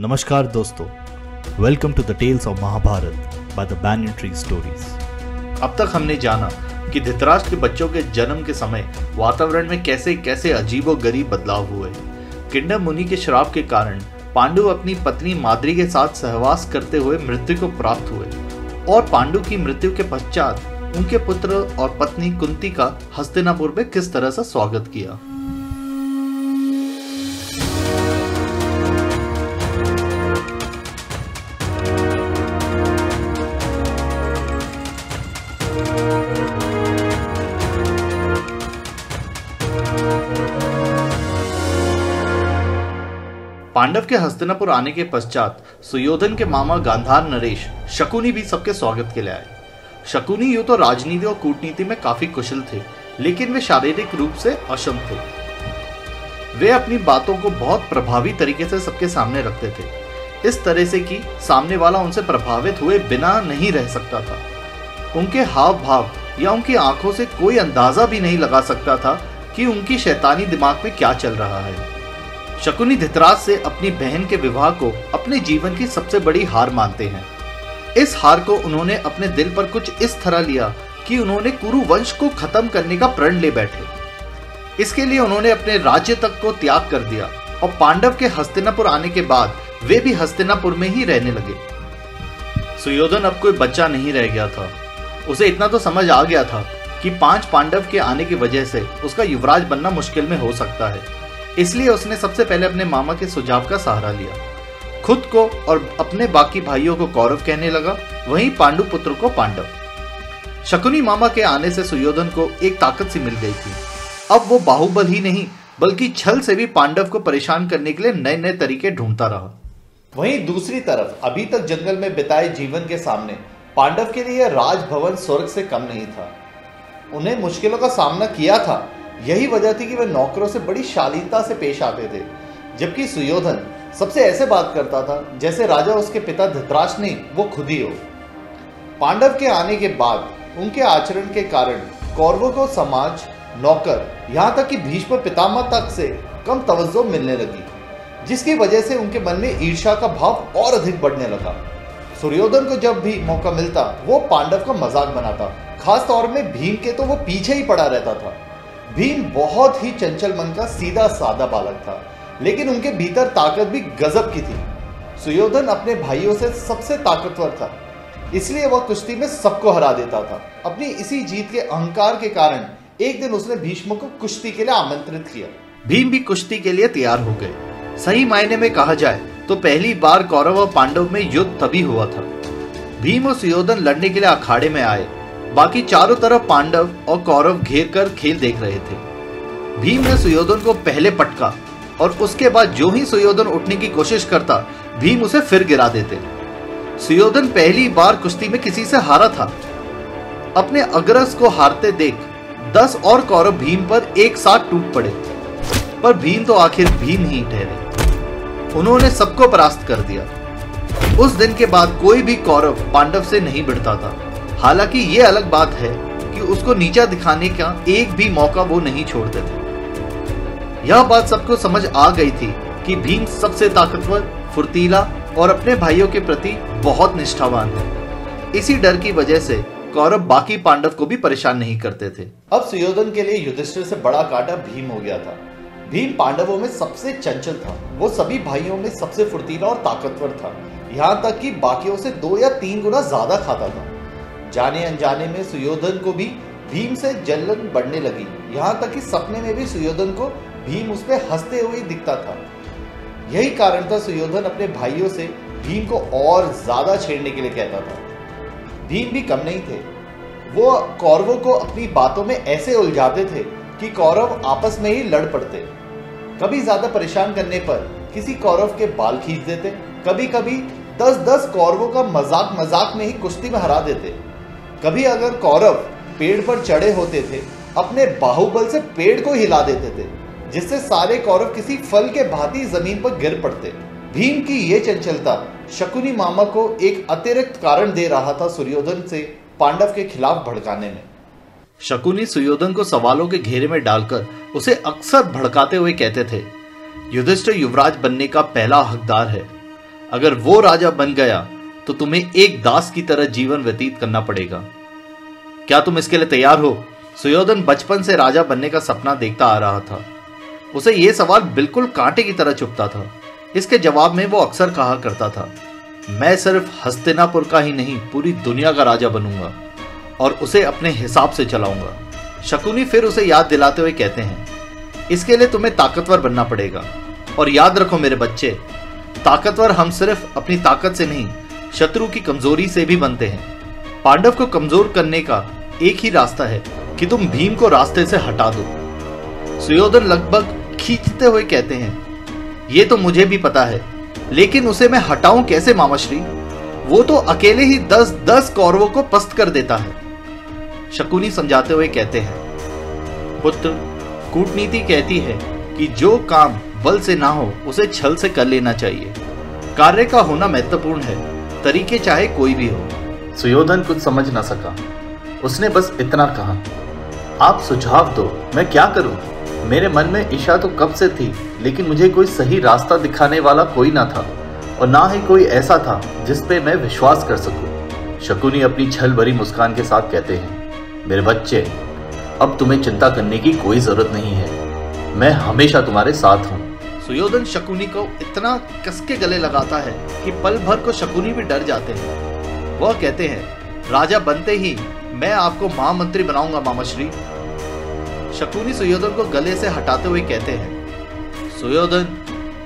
नमस्कार दोस्तों, welcome to the tales of Mahabharat by the banyan tree stories. अब तक हमने जाना कि धृतराष्ट्र के बच्चों के जन्म के समय वातावरण में कैसे कैसे अजीबोगरीब बदलाव हुए। किंडर मुनि के श्राप के कारण पांडु अपनी पत्नी माद्री के साथ सहवास करते हुए मृत्यु को प्राप्त हुए और पांडु की मृत्यु के पश्चात उनके पुत्र और पत्नी कुंती का हस्तिनापुर में किस तरह से स्वागत किया। पांडव के हस्तिनापुर आने के पश्चात सुयोधन के मामा गांधार नरेश शकुनी भी सबके स्वागत के लिए आए। शकुनी यूं तो राजनीति और कूटनीति में काफी कुशल थे, लेकिन वे शारीरिक रूप से अक्षम थे। वे अपनी बातों को बहुत प्रभावी तरीके से सबके सामने रखते थे, इस तरह से कि सामने वाला उनसे प्रभावित हुए बिना नहीं रह सकता था। उनके हाव भाव या उनकी आंखों से कोई अंदाजा भी नहीं लगा सकता था कि उनकी शैतानी दिमाग में क्या चल रहा है। शकुनी धृतराष्ट्र से अपनी बहन के विवाह को अपने जीवन की सबसे बड़ी हार मानते हैं। इस हार को उन्होंने अपने दिल पर कुछ इस तरह लिया कि उन्होंने कुरु वंश को खत्म करने का प्रण ले बैठे। इसके लिए उन्होंने अपने राज्य तक को त्याग कर दिया और पांडव के हस्तिनापुर आने के बाद वे भी हस्तिनापुर में ही रहने लगे। सुयोधन अब कोई बच्चा नहीं रह गया था। उसे इतना तो समझ आ गया था कि 5 पांडव के आने की वजह से उसका युवराज बनना मुश्किल में हो सकता है। इसलिए उसने सबसे पहले अपने मामा के सुझाव का सहारा लिया। खुद को और अपने बाकी भाइयों को कौरव कहने लगा, वहीं पांडु पुत्र को पांडव। शकुनी मामा के आने से सुयोधन को एक ताकत सी मिल गई थी। अब वो बाहुबल ही नहीं बल्कि छल से भी पांडव को परेशान करने के लिए नए नए तरीके ढूंढता रहा। वहीं दूसरी तरफ अभी तक जंगल में बिताए जीवन के सामने पांडव के लिए राजभवन स्वर्ग से कम नहीं था। उन्हें मुश्किलों का सामना किया था, यही वजह थी कि वह नौकरों से बड़ी शालीनता से पेश आते थे, जबकि सुयोधन सबसे ऐसे बात करता था जैसे राजा उसके पिता धृतराष्ट्र नहीं, वो खुद ही हो। पांडव के आने के बाद उनके आचरण के कारण कौरवों को समाज, नौकर, यहाँ तक कि भीष्म पितामह तक से कम तवज्जो मिलने लगी, जिसकी वजह से उनके मन में ईर्ष्या का भाव और अधिक बढ़ने लगा। सुयोधन को जब भी मौका मिलता वो पांडव का मजाक बनाता, खास तौर में भीम के तो वो पीछे ही पड़ा रहता था। भीम बहुत ही चंचल मन का सीधा साधा बालक था, लेकिन उनके भीतर ताकत भी गजब की थी। सुयोधन अपने भाइयों से सबसे ताकतवर था, इसलिए वह कुश्ती में सबको हरा देता था। अपनी इसी जीत के अहंकार के कारण एक दिन उसने भीष्म को कुश्ती के लिए आमंत्रित किया। भीम भी कुश्ती के लिए तैयार हो गए। सही मायने में कहा जाए तो पहली बार कौरव और पांडव में युद्ध तभी हुआ था। भीम और सुयोधन लड़ने के लिए अखाड़े में आए। बाकी चारों तरफ पांडव और कौरव घेर कर खेल देख रहे थे। भीम ने सुयोधन को पहले पटका और उसके बाद जो ही सुयोधन उठने की कोशिश करता, भीम उसे फिर गिरा देते। सुयोधन पहली बार कुश्ती में किसी से हारा था। अपने अग्रज को हारते देख 10 और कौरव भीम पर एक साथ टूट पड़े, पर भीम तो आखिर भीम ही ठहरे। उन्होंने सबको परास्त कर दिया। उस दिन के बाद कोई भी कौरव पांडव से नहीं भिड़ता था। हालांकि ये अलग बात है कि उसको नीचा दिखाने का एक भी मौका वो नहीं छोड़ते थे। यह बात सबको समझ आ गई थी कि भीम सबसे ताकतवर, फुर्तीला और अपने भाइयों के प्रति बहुत निष्ठावान है। इसी डर की वजह से कौरव बाकी पांडव को भी परेशान नहीं करते थे। अब सुयोधन के लिए युधिष्ठिर से बड़ा कांटा भीम हो गया था। भीम पांडवों में सबसे चंचल था। वो सभी भाइयों में सबसे फुर्तीला और ताकतवर था, यहाँ तक कि बाकियों से 2 या 3 गुना ज्यादा खाता था। जाने अनजाने में सुयोधन को भी भीम से जलन बढ़ने लगी, यहाँ तक कि सपने में भी सुयोधन को भीम उस पर हंसते हुए दिखता था। यही कारण था सुयोधन अपने भाइयों से भीम को और ज्यादा छेड़ने के लिए कहता था। भीम भी कम नहीं थे। वो कौरवों को अपनी बातों में ऐसे उलझाते थे कि कौरव आपस में ही लड़ पड़ते। कभी ज्यादा परेशान करने पर किसी कौरव के बाल खींच देते, कभी कभी 10-10 कौरवों का मजाक में ही कुश्ती में हरा देते। कभी अगर कौरव पेड़ पर चढ़े होते थे, अपने बाहुबल से पेड़ को हिला देते थे, जिससे सारे कौरव किसी फल के भांति जमीन पर गिर पड़ते। भीम की ये चंचलता शकुनी मामा को एक अतिरिक्त कारण दे रहा था सुयोधन से पांडव के खिलाफ भड़काने में। शकुनी सुयोधन को सवालों के घेरे में डालकर उसे अक्सर भड़काते हुए कहते थे, युधिष्ठिर युवराज बनने का पहला हकदार है। अगर वो राजा बन गया तो तुम्हें एक दास की तरह जीवन व्यतीत करना पड़ेगा। क्या तुम इसके लिए तैयार हो? सुयोधन बचपन से राजा बनने का सपना देखता आ रहा था। उसे यह सवाल बिल्कुल कांटे की तरह चुभता था। इसके जवाब में वो अक्सर कहा करता था, मैं सिर्फ हस्तिनापुर का ही नहीं पूरी दुनिया का राजा बनूंगा और उसे अपने हिसाब से चलाऊंगा। शकुनी फिर उसे याद दिलाते हुए कहते हैं, इसके लिए तुम्हें ताकतवर बनना पड़ेगा। और याद रखो मेरे बच्चे, ताकतवर हम सिर्फ अपनी ताकत से नहीं, शत्रु की कमजोरी से भी बनते हैं। पांडव को कमजोर करने का एक ही रास्ता है कि तुम भीम को रास्ते से हटा दो। सुयोधन लगभग खींचते हुए कहते हैं, ये तो मुझे भी पता है, लेकिन उसे मैं हटाऊं कैसे मामाश्री? वो तो अकेले ही 10-10 कौरवों को पस्त कर देता है। शकुनी समझाते हुए कहते हैं, पुत्र, कूटनीति कहती है कि जो काम बल से ना हो उसे छल से कर लेना चाहिए। कार्य का होना महत्वपूर्ण है, तरीके चाहे कोई भी हो। सुयोधन कुछ समझ ना सका। उसने बस इतना कहा, आप सुझाव दो, मैं क्या करूं? मेरे मन में इच्छा तो कब से थी, लेकिन मुझे कोई सही रास्ता दिखाने वाला कोई ना था और ना ही कोई ऐसा था जिस पे मैं विश्वास कर सकूं। शकुनी अपनी छल भरी मुस्कान के साथ कहते हैं, मेरे बच्चे, अब तुम्हें चिंता करने की कोई जरूरत नहीं है, मैं हमेशा तुम्हारे साथ हूं। सुयोधन शकुनी को इतना कसके गले लगाता है कि पल भर को शकुनी भी डर जाते हैं। वह कहते हैं, राजा बनते ही मैं आपको महामंत्री बनाऊंगा मामाश्री। शकुनी सुयोधन को गले से हटाते हुए कहते हैं, सुयोधन,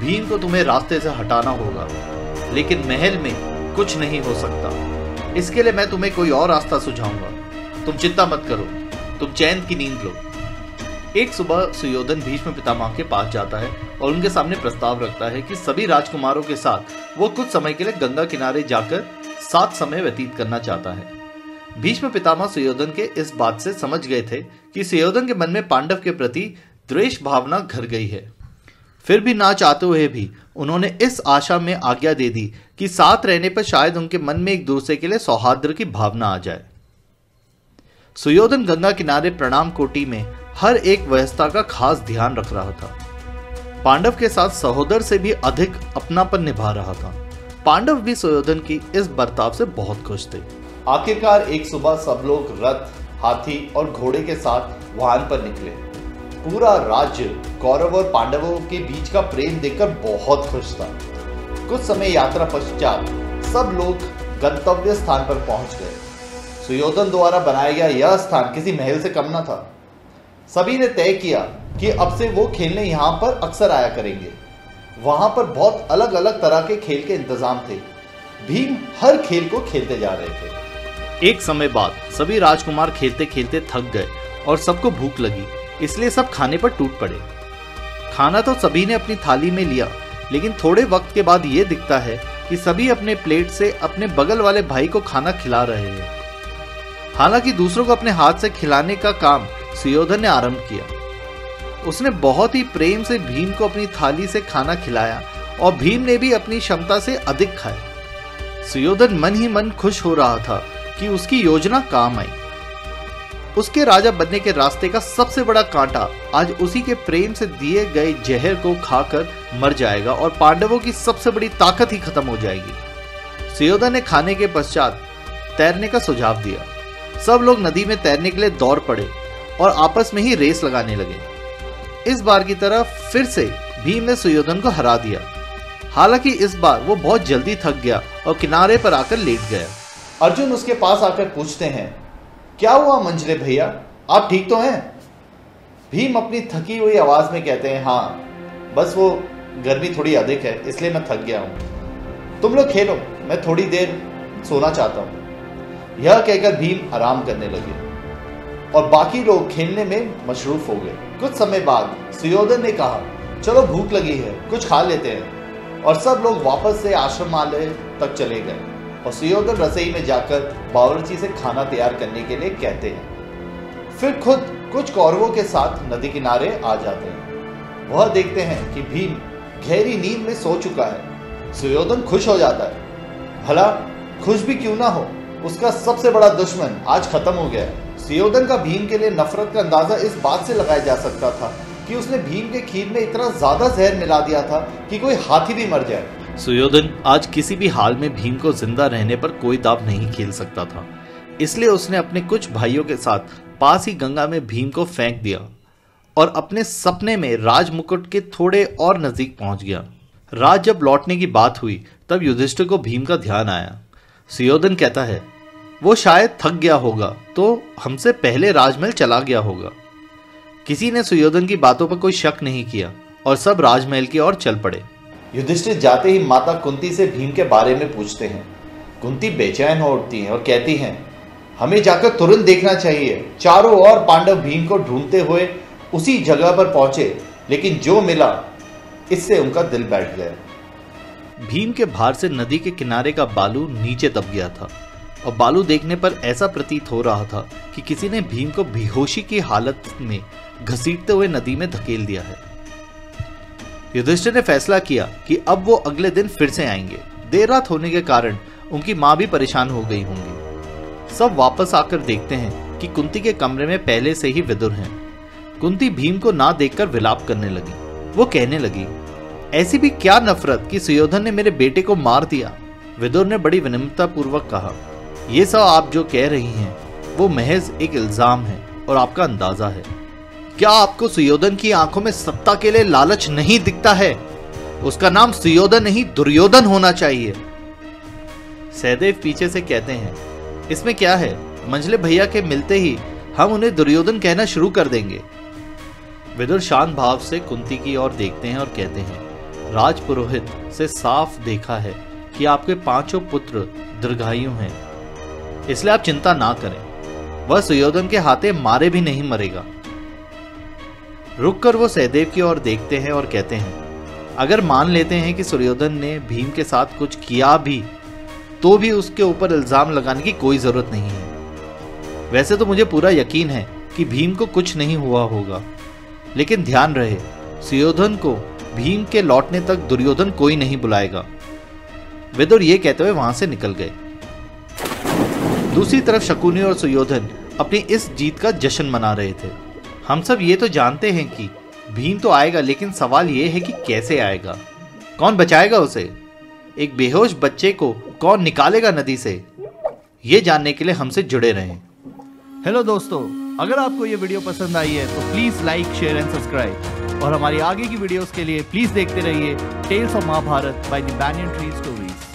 भीम को तुम्हें रास्ते से हटाना होगा, लेकिन महल में कुछ नहीं हो सकता। इसके लिए मैं तुम्हें कोई और रास्ता सुझाऊंगा। तुम चिंता मत करो, तुम चैन की नींद लो। एक सुबह सुयोधन भीष्म पितामह के पास जाता है और उनके सामने प्रस्ताव रखता है कि सभी राजकुमारों के साथ वो कुछ समय के लिए गंगा किनारे जाकर साथ समय व्यतीत करना चाहता है। भीष्म पितामह सुयोधन के इस बात से समझ गए थे कि सुयोधन के मन में पांडव के प्रति द्वेष भावना घर गई है। फिर भी ना चाहते हुए भी उन्होंने इस आशा में आज्ञा दे दी कि साथ रहने पर शायद उनके मन में एक दूसरे के लिए सौहार्द की भावना आ जाए। सुयोधन गंगा किनारे प्रणाम कोटि में हर एक व्यवस्था का खास ध्यान रख रहा था। पांडव के साथ सहोदर से भी अधिक अपनापन निभा रहा था। पांडव भी सुयोधन की इस बर्ताव से बहुत खुश थे। आखिरकार एक सुबह सब लोग रथ, हाथी और घोड़े के साथ वाहन पर निकले। पूरा राज्य कौरव और पांडवों के बीच का प्रेम देखकर बहुत खुश था। कुछ समय यात्रा पश्चात सब लोग गंतव्य स्थान पर पहुंच गए। सुयोधन द्वारा बनाया गया यह स्थान किसी महल से कम न था। सभी ने तय किया कि अब से वो खेलने यहाँ पर अक्सर आया करेंगे। वहां पर बहुत अलग अलग तरह के खेल के इंतजाम थे। भीम हर खेल को खेलते जा रहे थे। एक समय बाद सभी राजकुमार खेलते खेलते थक गए और सबको भूख लगी, इसलिए सब खाने पर टूट पड़े। खाना तो सभी ने अपनी थाली में लिया, लेकिन थोड़े वक्त के बाद यह दिखता है कि सभी अपने प्लेट से अपने बगल वाले भाई को खाना खिला रहे हैं। हालांकि दूसरों को अपने हाथ से खिलाने का काम सुयोधन ने आरंभ किया। उसने बहुत ही प्रेम से भीम को अपनी थाली से खाना खिलाया और भीम ने भी अपनी क्षमता से अधिक खाया। सुयोधन मन ही मन खुश हो रहा था कि उसकी योजना काम आई। उसके राजा बनने के रास्ते का सबसे बड़ा कांटा आज उसी के प्रेम से दिए गए जहर को खाकर मर जाएगा और पांडवों की सबसे बड़ी ताकत ही खत्म हो जाएगी। सुयोधन ने खाने के पश्चात तैरने का सुझाव दिया। सब लोग नदी में तैरने के लिए दौड़ पड़े और आपस में ही रेस लगाने लगे। इस बार की तरह फिर से भीम ने सुयोधन को हरा दिया। हालांकि इस बार वो बहुत जल्दी थक गया और किनारे पर आकर लेट गया। अर्जुन उसके पास आकर पूछते हैं, क्या हुआ मंझले भैया, आप ठीक तो हैं? भीम अपनी थकी हुई आवाज में कहते हैं, हाँ, बस वो गर्मी थोड़ी अधिक है, इसलिए मैं थक गया हूं। तुम लोग खेलो, मैं थोड़ी देर सोना चाहता हूं। यह कहकर भीम आराम करने लगे और बाकी लोग खेलने में मशरूफ हो गए। कुछ समय बाद सुयोधन ने कहा, चलो भूख लगी है, कुछ खा लेते हैं। और सब लोग वापस से आश्रमालय तक चले गए और सुयोधन रसोई में जाकर बावर्ची से खाना तैयार करने के लिए कहते हैं। फिर खुद कुछ कौरवों के साथ नदी किनारे आ जाते हैं। वह देखते हैं कि भीम गहरी नींद में सो चुका है। सुयोधन खुश हो जाता है। भला खुश भी क्यों ना हो, उसका सबसे बड़ा दुश्मन आज खत्म हो गया है। सुयोधन का भीम के लिए नफरत का अंदाजा इस बात से लगाया जा सकता था कि उसने भीम के खीर में इतना ज्यादा जहर मिला दिया था कि कोई हाथी भी मर जाए। सुयोधन आज किसी भी हाल में भीम को जिंदा रहने पर कोई दाव नहीं खेल सकता था, इसलिए उसने अपने कुछ भाइयों के साथ पास ही गंगा में भीम को फेंक दिया और अपने सपने में राज मुकुट के थोड़े और नजदीक पहुंच गया। राज जब लौटने की बात हुई तब युधिष्ठिर को भीम का ध्यान आया। सुयोधन कहता है, वो शायद थक गया होगा तो हमसे पहले राजमहल चला गया होगा। किसी ने सुयोधन की बातों पर कोई शक नहीं किया और सब राजमहल की ओर चल पड़े। युधिष्ठिर जाते ही माता कुंती से भीम के बारे में पूछते हैं। कुंती बेचैन हो उठती हैं और कहती हैं, हमें जाकर तुरंत देखना चाहिए। चारों ओर पांडव भीम को ढूंढते हुए उसी जगह पर पहुंचे, लेकिन जो मिला इससे उनका दिल बैठ गया। भीम के भार से नदी के किनारे का बालू नीचे दब गया था और बालू देखने पर ऐसा प्रतीत हो रहा था कि किसी ने भीम को बेहोशी की हालत में घसीटते हुए नदी में धकेल दिया है। युधिष्ठिर ने फैसला किया कि अब वो अगले दिन फिर से आएंगे। देर रात होने के कारण उनकी मां भी परेशान हो गई होंगी। सब वापस आकर देखते हैं कि कुंती के कमरे में पहले से ही विदुर हैं। कुंती भीम को ना देखकर विलाप करने लगी। वो कहने लगी, ऐसी भी क्या नफरत कि सुयोधन ने मेरे बेटे को मार दिया। विदुर ने बड़ी विनम्रता पूर्वक कहा, ये सब आप जो कह रही हैं वो महज एक इल्जाम है और आपका अंदाजा है। क्या आपको सुयोधन की आंखों में सत्ता के लिए लालच नहीं दिखता है? उसका नाम सुयोधन नहीं दुर्योधन होना चाहिए। सहदेव पीछे से कहते हैं, इसमें क्या है, मंझले भैया के मिलते ही हम उन्हें दुर्योधन कहना शुरू कर देंगे। विदुर शांत भाव से कुंती की ओर देखते हैं और कहते हैं, राजपुरोहित से साफ देखा है कि आपके 5 पुत्र दीर्घायु हैं, इसलिए आप चिंता ना करें। वह सुयोधन के हाथे मारे भी नहीं मरेगा। रुककर वो सहदेव की ओर देखते हैं और कहते हैं, अगर मान लेते हैं कि सुयोधन ने भीम के साथ कुछ किया भी तो भी उसके ऊपर इल्जाम लगाने की कोई जरूरत नहीं है। वैसे तो मुझे पूरा यकीन है कि भीम को कुछ नहीं हुआ होगा, लेकिन ध्यान रहे, सुयोधन को भीम के लौटने तक दुर्योधन कोई नहीं बुलाएगा। विदुर ये कहते हुए वहां से निकल गए। दूसरी तरफ शकुनी और सुयोधन अपनी इस जीत का जश्न मना रहे थे। हम सब ये तो जानते हैं कि भीम तो आएगा, लेकिन सवाल ये है कि कैसे आएगा, कौन बचाएगा उसे, एक बेहोश बच्चे को कौन निकालेगा नदी से। ये जानने के लिए हमसे जुड़े रहें। हेलो दोस्तों, अगर आपको ये वीडियो पसंद आई है तो please like, share and subscribe और हमारी आगे की वीडियोस के लिए प्लीज देखते रहिए tales of Mahabharat by the banyan tree stories.